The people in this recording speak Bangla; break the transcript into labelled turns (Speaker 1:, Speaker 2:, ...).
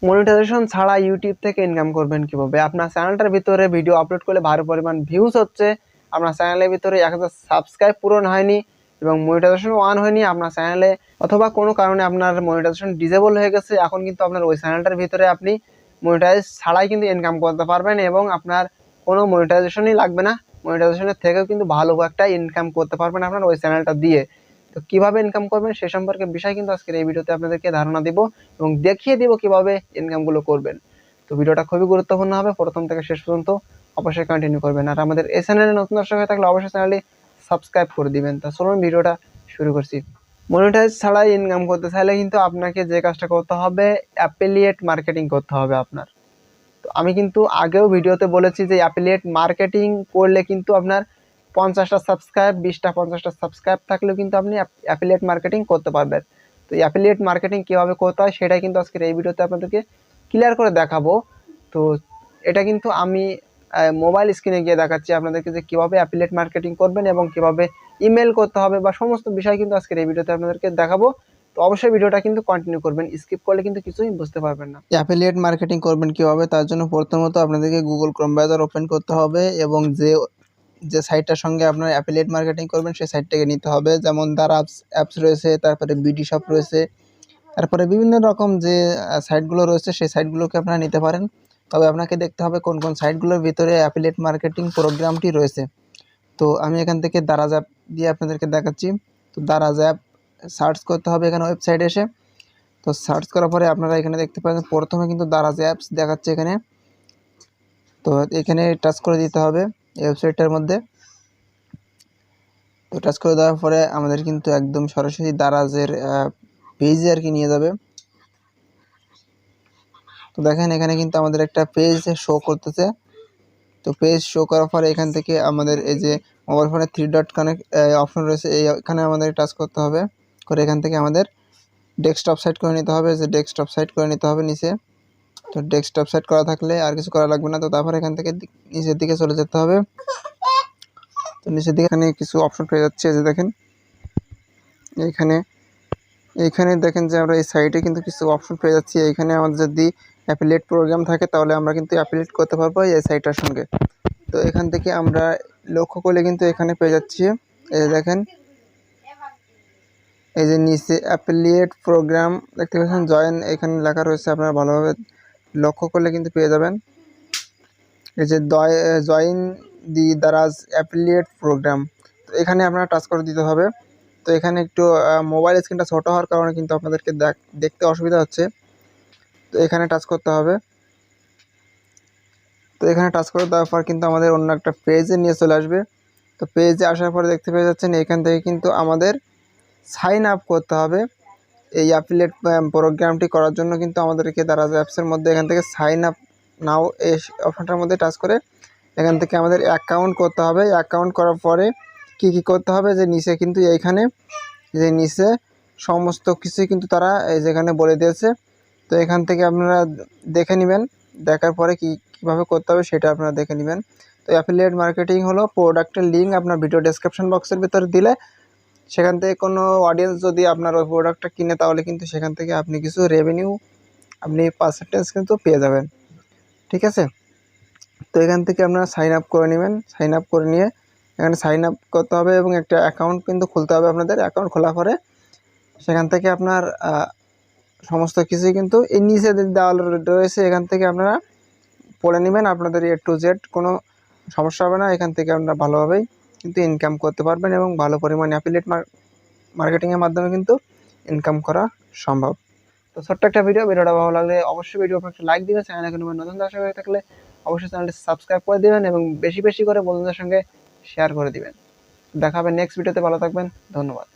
Speaker 1: মনিটাইজেশন ছাড়া ইউটিউব থেকে ইনকাম করবেন কিভাবে? আপনার চ্যানেলটার ভিতরে ভিডিও আপলোড করলে ভালো পরিমাণ ভিউজ হচ্ছে, আপনার চ্যানেলের ভিতরে 1000 সাবস্ক্রাইব পূরণ হয়নি এবং মনিটাইজেশন অন হয়নি আপনার চ্যানেলে, অথবা কোনো কারণে আপনার মনিটাইজেশন ডিসেবল হয়ে গেছে, এখন কিন্তু আপনার ওই চ্যানেলটার ভিতরে আপনি মনিটাইজ ছাড়াই কিন্তু ইনকাম করতে পারবেন এবং আপনার কোনো মনিটাইজেশনই লাগবে না। মনিটাইজেশনের থেকেও কিন্তু ভালো একটা ইনকাম করতে পারবেন আপনার ওই চ্যানেলটা দিয়ে। তো কিভাবে ইনকাম করবেন সে সম্পর্কে বিষয় কিন্তু আজকের এই ভিডিওতে আপনাদেরকে ধারণা দিব এবং দেখিয়ে দিব কিভাবে ইনকামগুলো করবেন। তো ভিডিওটা খুবই গুরুত্বপূর্ণ হবে, প্রথম থেকে শেষ পর্যন্ত অবশ্যই কন্টিনিউ করবেন। আর আমাদের এই চ্যানেলে নতুন দর্শক হয়ে থাকলে অবশ্যই চ্যানেলটি সাবস্ক্রাইব করে দিবেন। তো চলুন ভিডিওটা শুরু করছি। মনিটাইজ ছাড়াই ইনকাম করতে চাইলে কিন্তু আপনাকে যে কাজটা করতে হবে, অ্যাফিলিয়েট মার্কেটিং করতে হবে আপনার। তো আমি কিন্তু আগেও ভিডিওতে বলেছি যে অ্যাফিলিয়েট মার্কেটিং করলে কিন্তু আপনার 50টা সাবস্ক্রাইব 50টা সাবস্ক্রাইব থাকলেও কিন্তু আপনি অ্যাফিলিয়েট মার্কেটিং করতে পারবেন। তো অ্যাফিলিয়েট মার্কেটিং কীভাবে করতে হয় সেটাই কিন্তু আজকের এই ভিডিওতে আপনাদেরকে ক্লিয়ার করে দেখাবো। তো এটা কিন্তু আমি মোবাইল স্ক্রিনে গিয়ে দেখাচ্ছি আপনাদেরকে যে কীভাবে অ্যাফিলিয়েট মার্কেটিং করবেন এবং কীভাবে ইমেল করতে হবে বা সমস্ত বিষয় কিন্তু আজকের এই ভিডিওতে আপনাদেরকে দেখাবো। তো অবশ্যই ভিডিওটা কিন্তু কন্টিনিউ করবেন, স্কিপ করলে কিন্তু কিছুই বুঝতে পারবেন না। অ্যাফিলিয়েট মার্কেটিং করবেন কীভাবে তার জন্য প্রথমত আপনাদেরকে গুগল ক্রোম ব্রাউজার ওপেন করতে হবে এবং যে সাইটটার সঙ্গে আপনার অ্যাফিলিয়েট মার্কেটিং করবেন সেই সাইটটাকে নিতে হবে। যেমন দারাজ অ্যাপস রয়েছে, তারপরে বিডি শপ রয়েছে, তারপরে বিভিন্ন রকম যে সাইটগুলো রয়েছে সেই সাইটগুলোকে আপনারা নিতে পারেন। তবে আপনাকে দেখতে হবে কোন কোন সাইটগুলোর ভিতরে অ্যাফিলিয়েট মার্কেটিং প্রোগ্রামটি রয়েছে। তো আমি এখান থেকে দারাজ অ্যাপ দিয়ে আপনাদেরকে দেখাচ্ছি। তো দারাজ অ্যাপ সার্চ করতে হবে এখানে ওয়েবসাইটে এসে। তো সার্চ করার পরে আপনারা এখানে দেখতে পাচ্ছেন প্রথমে কিন্তু দারাজ অ্যাপস দেখাচ্ছে এখানে। তো এখানে টাচ করে দিতে হবে এই ওয়েবসাইটটার মধ্যে। তো টাচ করে দেওয়ার পরে আমাদের কিন্তু একদম সরাসরি দারাজের পেজে আর কি নিয়ে যাবে। তো দেখেন এখানে কিন্তু আমাদের একটা পেজ শো করতেছে। তো পেজ শো করার পরে এখান থেকে আমাদের এই যে মোবাইল ফোনে 3 ডট কানেক্ট অপশন রয়েছে, এখানে আমাদের টাচ করতে হবে। করে এখান থেকে আমাদের ডেস্কটপ সাইট করে নিতে হবে, যে ডেস্কটপ সাইট করে নিতে হবে নিচে। তো ডেস্কটপ সাইট করা থাকলে আর কিছু করা লাগবে না। তো তারপরে এখান থেকে নিচের দিকে চলে যেতে হবে। তো নিচের দিকে এখানে কিছু অপশন পেয়ে যাচ্ছে, যে দেখেন এইখানে দেখেন যে আমরা এই সাইটে কিন্তু কিছু অপশন পেয়ে যাচ্ছি। এইখানে আমাদের যদি অ্যাফিলিয়েট প্রোগ্রাম থাকে তাহলে আমরা কিন্তু অ্যাফিলিয়েট করতে পারবো এই সাইটটার সঙ্গে। তো এখান থেকে আমরা লক্ষ্য করলে কিন্তু এখানে পেয়ে যাচ্ছি, এই দেখেন এই যে নিচে অ্যাফিলিয়েট প্রোগ্রাম দেখতে পাচ্ছেন, জয়েন এখানে লেখা রয়েছে, আপনারা ভালোভাবে লক্ষ্য করলে কিন্তু পেয়ে যাবেন। এই যে জয়েন দি দারাজ অ্যাফিলিয়েট প্রোগ্রাম, তো এখানে আপনারা টাচ করে দিতে হবে। তো এখানে একটু মোবাইল স্ক্রিনটা ছোটো হওয়ার কারণে কিন্তু আপনাদেরকে দেখতে অসুবিধা হচ্ছে। তো এখানে টাচ করতে হবে। তো এখানে টাচ করে দেওয়ার পর কিন্তু আমাদের অন্য একটা পেজে নিয়ে চলে আসবে। তো পেজে আসার পরে দেখতে পেয়ে যাচ্ছেন এখান থেকে কিন্তু আমাদের সাইন আপ করতে হবে। এই অ্যাফিলিয়েট প্রোগ্রামটি করার জন্য কিন্তু আমাদেরকে দারাজ অ্যাপসের মধ্যে এখান থেকে সাইন আপ নাও এই অপশনটার মধ্যে টাচ করে এখান থেকে আমাদের অ্যাকাউন্ট করতে হবে। অ্যাকাউন্ট করার পরে কি করতে হবে, যে নিচে কিন্তু এইখানে যে নিচে সমস্ত কিছুই কিন্তু তারা এই যেখানে বলে দিয়েছে। তো এখান থেকে আপনারা দেখে নেবেন, দেখার পরে কীভাবে করতে হবে সেটা আপনারা দেখে নেবেন। তো অ্যাফিলিয়েট মার্কেটিং হলো প্রোডাক্টের লিঙ্ক আপনার ভিডিও ডেসক্রিপশন বক্সের ভিতরে দিলে সেখান থেকে কোনো অডিয়েন্স যদি আপনার ওই প্রোডাক্টটা কিনে তাহলে কিন্তু সেখান থেকে আপনি কিছু রেভিনিউ আপনি পার্সেন্টেজ কিন্তু পেয়ে যাবেন, ঠিক আছে। তো এখান থেকে আপনারা সাইন আপ করে নেবেন। সাইন আপ করে নিয়ে এখানে সাইন আপ করতে হবে এবং একটা অ্যাকাউন্ট কিন্তু খুলতে হবে আপনাদের। অ্যাকাউন্ট খোলার পরে সেখান থেকে আপনার সমস্ত কিছুই কিন্তু এই নিচে দেওয়া রয়েছে, এখান থেকে আপনারা পড়ে নেবেন। আপনাদের A to Z কোনো সমস্যা হবে না, এখান থেকে আপনারা ভালোভাবেই কিন্তু ইনকাম করতে পারবেন এবং ভালো পরিমাণে অ্যাফিলিয়েট মার্কেটিংয়ের মাধ্যমে কিন্তু ইনকাম করা সম্ভব। তো ছোট্ট একটা ভিডিওটা ভালো লাগলে অবশ্যই ভিডিও একটা লাইক দিবেন। চ্যানেলে কোনো নতুন দর্শক হয়ে থাকলে অবশ্যই চ্যানেলটি সাবস্ক্রাইব করে দেবেন এবং বেশি বেশি করে বন্ধুদের সঙ্গে শেয়ার করে দিবেন। দেখা হবে নেক্সট ভিডিওতে, ভালো থাকবেন, ধন্যবাদ।